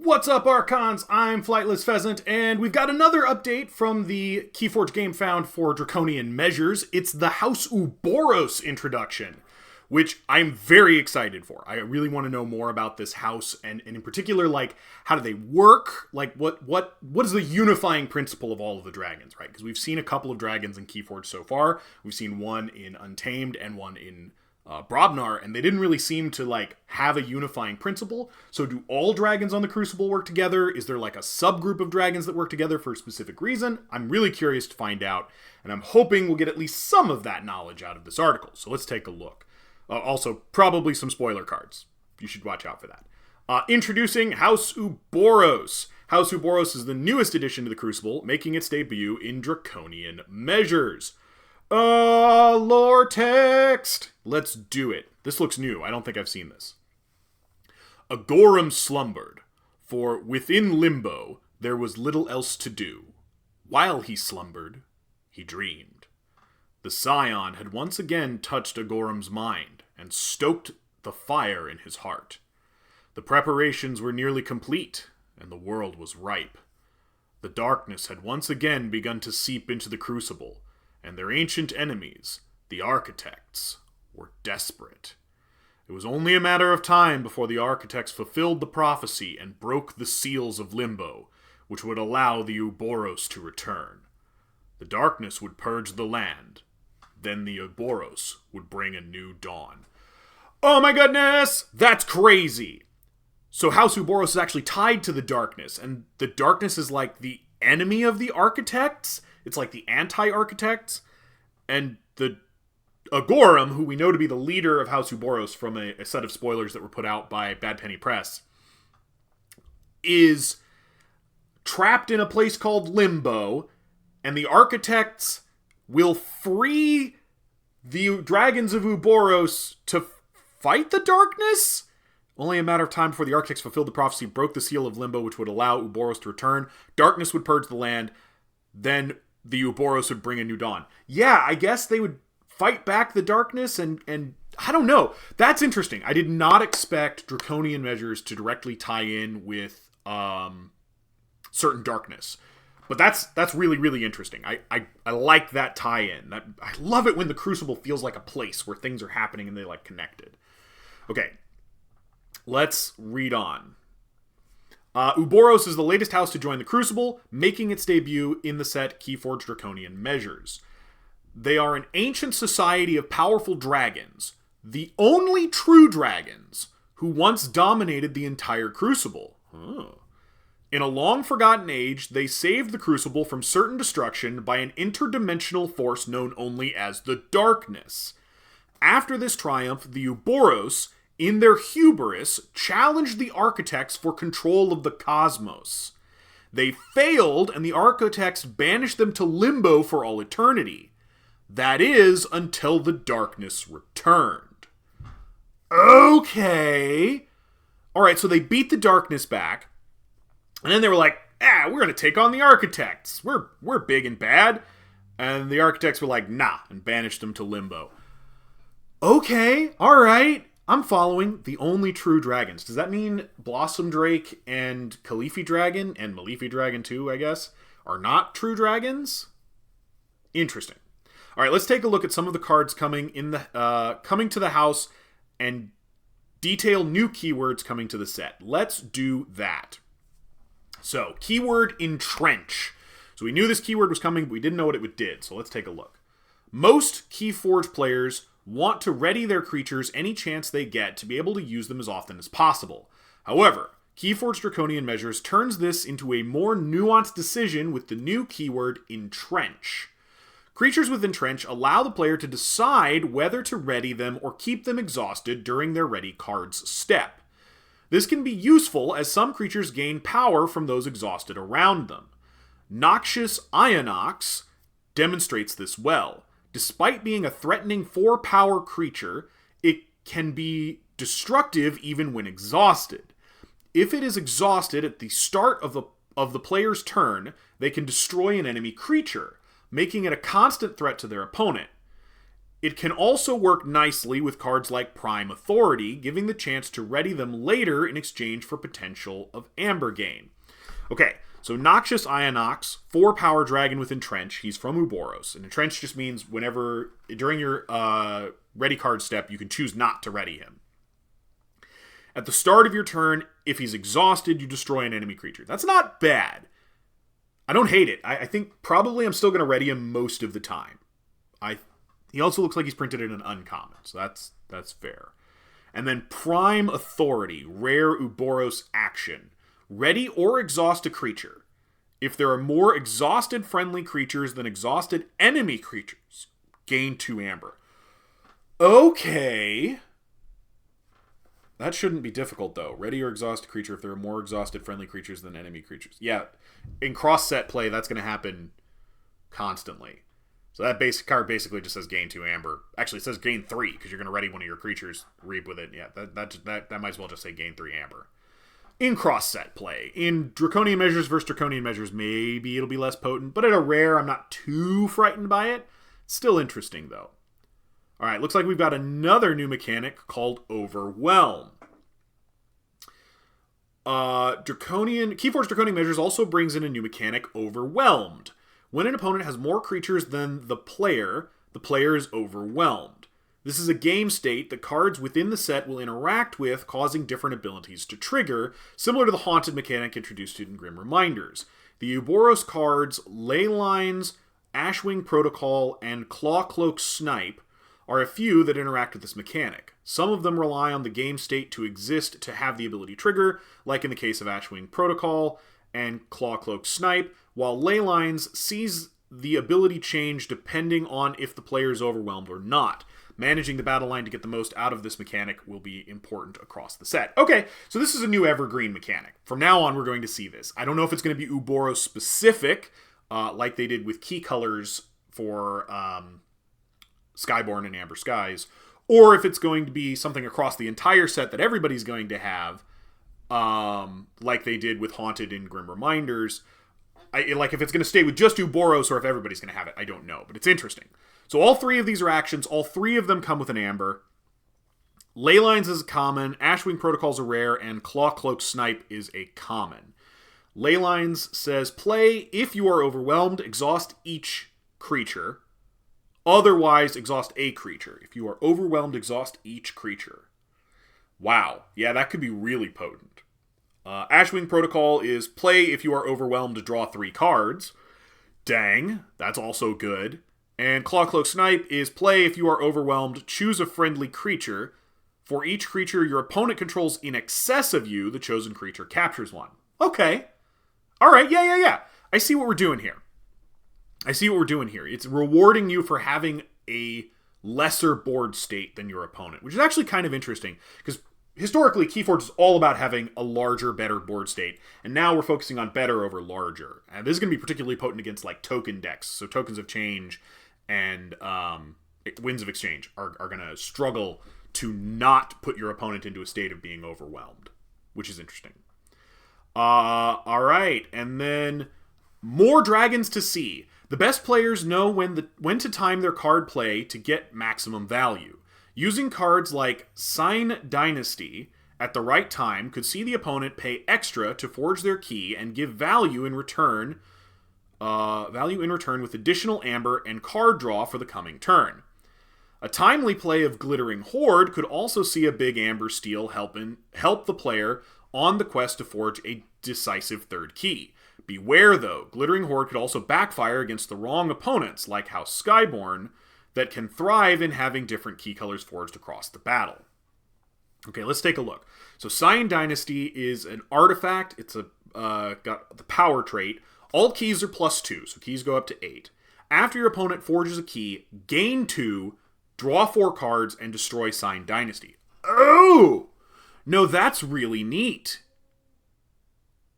What's up, Archons? I'm Flightless Pheasant, and we've got another update from the KeyForge Gamefound for Draconian Measures. It's the House Ouboros introduction, which I'm very excited for. I really want to know more about this house, and in particular, like, how do they work? Like, what is the unifying principle of all of the dragons, right? Because we've seen a couple of dragons in KeyForge so far. We've seen one in Untamed and one in Brobnar, and they didn't really seem to like have a unifying principle. So do all dragons on the Crucible work together? Is there like a subgroup of dragons that work together for a specific reason? I'm really curious to find out, and I'm hoping we'll get at least some of that knowledge out of this article. So let's take a look. Also, probably some spoiler cards. You should watch out for that. Introducing House Ouboros. House Ouboros is the newest addition to the Crucible, making its debut in Draconian Measures. Lore text! Let's do it. This looks new. I don't think I've seen this. Agorum slumbered, for within limbo there was little else to do. While he slumbered, he dreamed. The Scion had once again touched Agorum's mind and stoked the fire in his heart. The preparations were nearly complete, and the world was ripe. The darkness had once again begun to seep into the Crucible, and their ancient enemies, the Architects, were desperate. It was only a matter of time before the Architects fulfilled the prophecy and broke the seals of Limbo, which would allow the Ouboros to return. The darkness would purge the land. Then the Ouboros would bring a new dawn. Oh my goodness! That's crazy! So House Ouboros is actually tied to the darkness, and the darkness is like the enemy of the Architects? It's like the anti-Architects, and the Agorum, who we know to be the leader of House Ouboros from a set of spoilers that were put out by Bad Penny Press, is trapped in a place called Limbo, and the Architects will free the dragons of Ouboros to fight the darkness? Only a matter of time before the Architects fulfilled the prophecy, broke the seal of Limbo, which would allow Ouboros to return. Darkness would purge the land. Then the Ouboros would bring a new dawn. Yeah, I guess they would fight back the darkness and I don't know. That's interesting. I did not expect Draconian Measures to directly tie in with certain darkness. But that's really, really interesting. I like that tie-in. I love it when the Crucible feels like a place where things are happening and they like connected. Okay, let's read on. Ouboros is the latest house to join the Crucible, making its debut in the set KeyForge Draconian Measures. They are an ancient society of powerful dragons, the only true dragons, who once dominated the entire Crucible. In a long-forgotten age, they saved the Crucible from certain destruction by an interdimensional force known only as the Darkness. After this triumph, the Ouboros, in their hubris, challenged the Architects for control of the cosmos. They failed, and the Architects banished them to Limbo for all eternity. That is, until the darkness returned. Okay. Alright, so they beat the darkness back, and then they were like, we're going to take on the Architects. We're big and bad. And the Architects were like, nah, and banished them to Limbo. Okay, alright. I'm following the only true dragons. Does that mean Blossom Drake and Khalifi Dragon, and Malefi Dragon too, I guess, are not true dragons? Interesting. All right, let's take a look at some of the cards coming to the house and detail new keywords coming to the set. Let's do that. So, keyword entrench. So we knew this keyword was coming, but we didn't know what it did. So let's take a look. Most KeyForge players want to ready their creatures any chance they get to be able to use them as often as possible. However, KeyForge Draconian Measures turns this into a more nuanced decision with the new keyword entrench. Creatures with entrench allow the player to decide whether to ready them or keep them exhausted during their ready cards step. This can be useful as some creatures gain power from those exhausted around them. Noxious Ionox demonstrates this well. Despite being a threatening 4-power creature, it can be destructive even when exhausted. If it is exhausted at the start of the player's turn, they can destroy an enemy creature, making it a constant threat to their opponent. It can also work nicely with cards like Prime Authority, giving the chance to ready them later in exchange for potential of amber gain. Okay, so Noxious Ionox, 4 power dragon with Entrench. He's from Ouboros. And Entrench just means whenever, during your ready card step, you can choose not to ready him. At the start of your turn, if he's exhausted, you destroy an enemy creature. That's not bad. I don't hate it. I think probably I'm still going to ready him most of the time. He also looks like he's printed in an uncommon, so that's fair. And then Prime Authority, rare Ouboros action. Ready or exhaust a creature. If there are more exhausted friendly creatures than exhausted enemy creatures, gain 2 amber. Okay. That shouldn't be difficult, though. Ready or exhaust a creature if there are more exhausted friendly creatures than enemy creatures. Yeah, in cross-set play, that's going to happen constantly. So that basic card basically just says gain 2 amber. Actually, it says gain 3, because you're going to ready one of your creatures, reap with it. Yeah, that might as well just say gain 3 amber. In cross-set play. In Draconian Measures versus Draconian Measures, maybe it'll be less potent, but at a rare, I'm not too frightened by it. Still interesting, though. Alright, looks like we've got another new mechanic called Overwhelm. KeyForge Draconian Measures also brings in a new mechanic, Overwhelmed. When an opponent has more creatures than the player is overwhelmed. This is a game state that cards within the set will interact with, causing different abilities to trigger, similar to the Haunted mechanic introduced in Grim Reminders. The Ouboros cards, Ley Lines, Ashwing Protocol, and Claw Cloak Snipe are a few that interact with this mechanic. Some of them rely on the game state to exist to have the ability trigger, like in the case of Ashwing Protocol and Claw Cloak Snipe, while Ley Lines sees the ability change depending on if the player is overwhelmed or not. Managing the battle line to get the most out of this mechanic will be important across the set. Okay, so this is a new evergreen mechanic. From now on, we're going to see this. I don't know if it's going to be Ouboros specific, like they did with key colors for Skyborn and Amber Skies, or if it's going to be something across the entire set that everybody's going to have, like they did with Haunted and Grim Reminders. Like if it's going to stay with just Ouboros or if everybody's going to have it, I don't know, but it's interesting. So all 3 of these are actions. All 3 of them come with an amber. Ley Lines is a common, Ashwing Protocol is a rare, and Claw Cloak Snipe is a common. Ley Lines says, play if you are overwhelmed, exhaust each creature. Otherwise, exhaust a creature. If you are overwhelmed, exhaust each creature. Wow. Yeah, that could be really potent. Ashwing Protocol is play if you are overwhelmed to draw 3 cards. Dang, that's also good. And Claw Cloak Snipe is play if you are overwhelmed, choose a friendly creature. For each creature your opponent controls in excess of you, the chosen creature captures one. Okay. Alright, yeah. I see what we're doing here. It's rewarding you for having a lesser board state than your opponent, which is actually kind of interesting, because historically, KeyForge is all about having a larger, better board state, and now we're focusing on better over larger. And this is going to be particularly potent against, like, token decks, so Tokens of Change and Winds of Exchange are going to struggle to not put your opponent into a state of being overwhelmed, which is interesting. Alright, and then more dragons to see. The best players know when to time their card play to get maximum value. Using cards like Sign Dynasty at the right time could see the opponent pay extra to forge their key and give value in return with additional amber and card draw for the coming turn. A timely play of Glittering Horde could also see a big amber steal help the player on the quest to forge a decisive third key. Beware, though, Glittering Horde could also backfire against the wrong opponents, like House Skyborn, that can thrive in having different key colors forged across the battle. Okay, let's take a look. So Sign Dynasty is an artifact. It's got the power trait. All keys are +2, so keys go up to 8. After your opponent forges a key, gain 2, draw 4 cards, and destroy Sign Dynasty. Oh! No, that's really neat.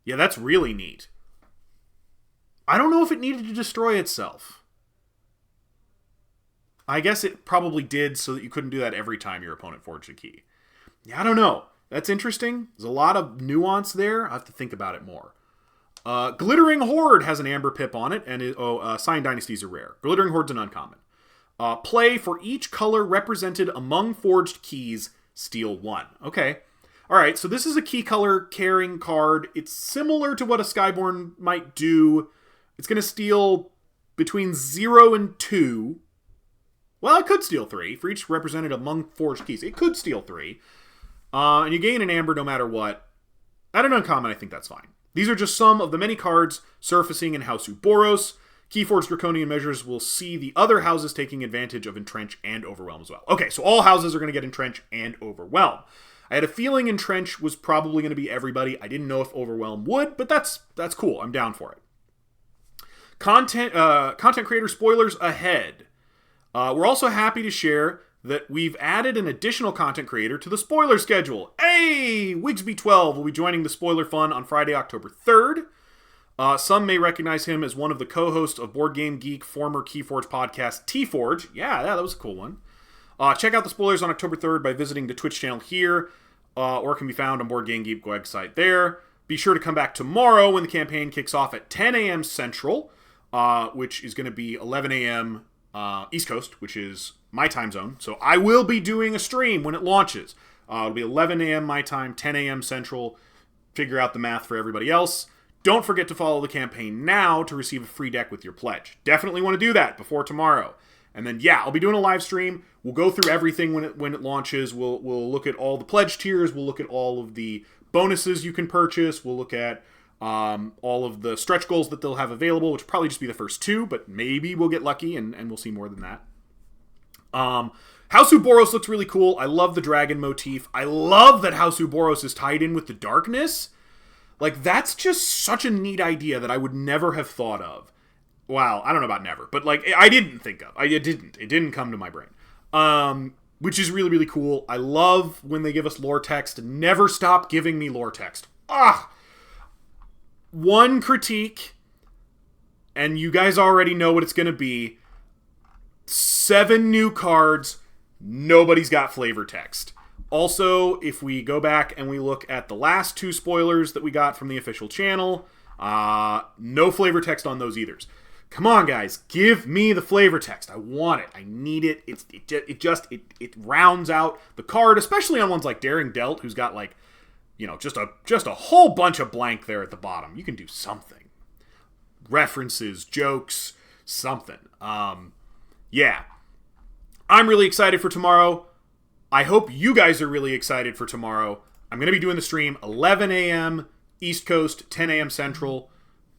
Yeah, that's really neat. I don't know if it needed to destroy itself. I guess it probably did so that you couldn't do that every time your opponent forged a key. Yeah, I don't know. That's interesting. There's a lot of nuance there. I have to think about it more. Glittering Horde has an amber pip on it, and Sign Dynasties are rare. Glittering Horde's an uncommon. Play for each color represented among forged keys, steal 1. Okay. All right, so this is a key color carrying card. It's similar to what a Skyborn might do. It's going to steal between 0 and 2. Well, it could steal 3 for each represented among forged keys. It could steal 3. And you gain an amber no matter what. At an uncommon, I think that's fine. These are just some of the many cards surfacing in House Ouboros. KeyForge Draconian Measures will see the other houses taking advantage of Entrench and Overwhelm as well. Okay, so all houses are going to get Entrench and Overwhelm. I had a feeling Entrench was probably going to be everybody. I didn't know if Overwhelm would, but that's cool. I'm down for it. Content creator spoilers ahead. We're also happy to share that we've added an additional content creator to the spoiler schedule. Hey! Wigsby12 will be joining the spoiler fun on Friday, October 3rd. Some may recognize him as one of the co-hosts of Board Game Geek, former KeyForge podcast, T-Forge. Yeah, that was a cool one. Check out the spoilers on October 3rd by visiting the Twitch channel here, or it can be found on Board Game Geek website there. Be sure to come back tomorrow when the campaign kicks off at 10 a.m. Central, which is going to be 11 a.m. East Coast, which is my time zone. So I will be doing a stream when it launches. It'll be 11 a.m. my time, 10 a.m. Central. Figure out the math for everybody else. Don't forget to follow the campaign now to receive a free deck with your pledge. Definitely want to do that before tomorrow. And then, yeah, I'll be doing a live stream. We'll go through everything when it launches. We'll look at all the pledge tiers. We'll look at all of the bonuses you can purchase. We'll look at all of the stretch goals that they'll have available, which will probably just be the first 2, but maybe we'll get lucky and we'll see more than that. House Ouboros looks really cool. I love the dragon motif. I love that House Ouboros is tied in with the darkness. Like, that's just such a neat idea that I would never have thought of. Wow, I don't know about never, but, like, I didn't think of. It didn't come to my brain. Which is really, really cool. I love when they give us lore text. Never stop giving me lore text. One critique, and you guys already know what it's going to be. 7 new cards. Nobody's got flavor text. Also, if we go back and we look at the last 2 spoilers that we got from the official channel, no flavor text on those either. Come on, guys. Give me the flavor text. I want it. I need it. It rounds out the card, especially on ones like Daring Dealt, who's got, like, you know, just a whole bunch of blank there at the bottom. You can do something. References, jokes, something. Yeah. I'm really excited for tomorrow. I hope you guys are really excited for tomorrow. I'm going to be doing the stream 11 a.m. East Coast, 10 a.m. Central.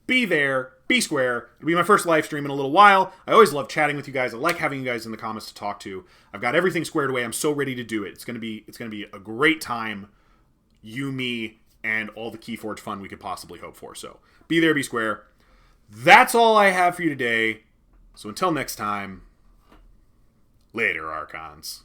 Be there. Be square. It'll be my first live stream in a little while. I always love chatting with you guys. I like having you guys in the comments to talk to. I've got everything squared away. I'm so ready to do it. It's going to be a great time. You, me, and all the KeyForge fun we could possibly hope for. So be there, be square. That's all I have for you today. So until next time, later, Archons.